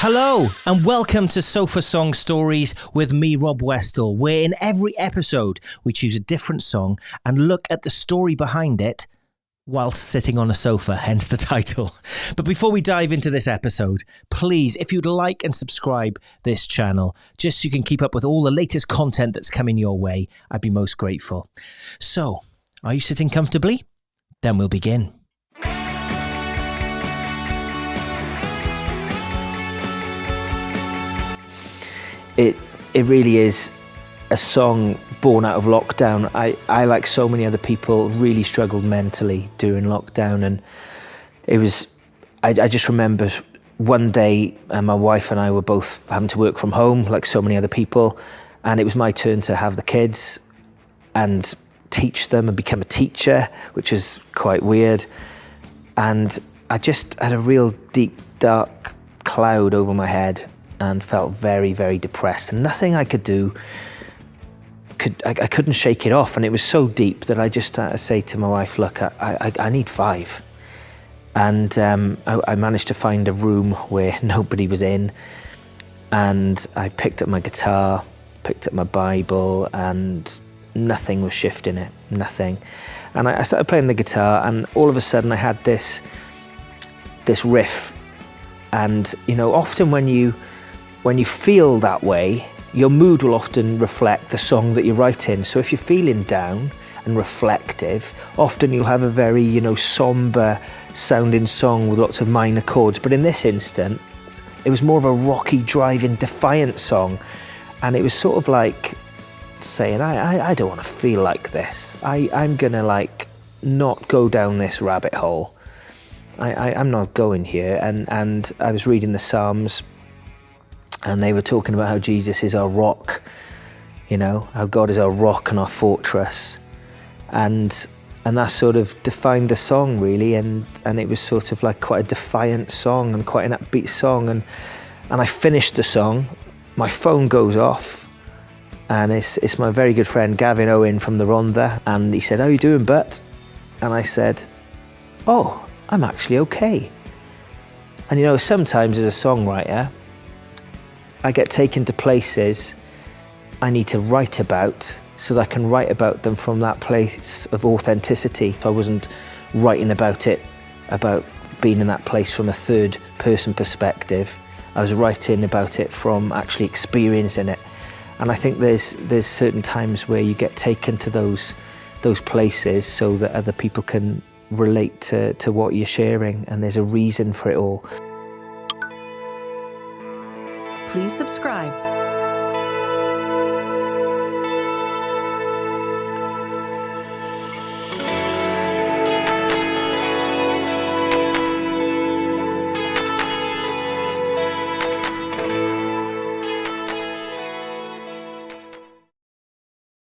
Hello and welcome to Sofa Song Stories with me, Rob Westall, where in every episode we choose a different song and look at the story behind it whilst sitting on a sofa, hence the title. But before we dive into this episode, please, if you'd like and subscribe this channel, just so you can keep up with all the latest content that's coming your way, I'd be most grateful. So, are you sitting comfortably? Then we'll begin. It really is a song born out of lockdown. I like so many other people, really struggled mentally during lockdown, and it was, I just remember one day my wife and I were both having to work from home like so many other people, and it was my turn to have the kids and teach them and become a teacher, which was quite weird. And I just had a real deep, dark cloud over my head and felt very, very depressed, and nothing I could do, I couldn't shake it off. And it was so deep that I just had to say to my wife, look, I need 5. And I managed to find a room where nobody was in, and I picked up my guitar, picked up my Bible, and nothing was shifting it, nothing. And I started playing the guitar, and all of a sudden I had this riff. And you know, often when you feel that way, your mood will often reflect the song that you're writing. So if you're feeling down and reflective, often you'll have a very, you know, somber sounding song with lots of minor chords. But in this instant, it was more of a rocky, driving, defiant song. And it was sort of like saying, I don't want to feel like this. I'm gonna like not go down this rabbit hole. I'm not going here. And I was reading the Psalms, and they were talking about how Jesus is our rock, you know, how God is our rock and our fortress. And that sort of defined the song really, and it was sort of like quite a defiant song and quite an upbeat song. And I finished the song, my phone goes off, and it's my very good friend Gavin Owen from the Rhondda, and he said, "How you doing, Butt?" And I said, "Oh, I'm actually okay." And you know, sometimes as a songwriter, I get taken to places I need to write about so that I can write about them from that place of authenticity. I wasn't writing about it, about being in that place from a third person perspective. I was writing about it from actually experiencing it. And I think there's certain times where you get taken to those places so that other people can relate to what you're sharing, and there's a reason for it all. Please subscribe.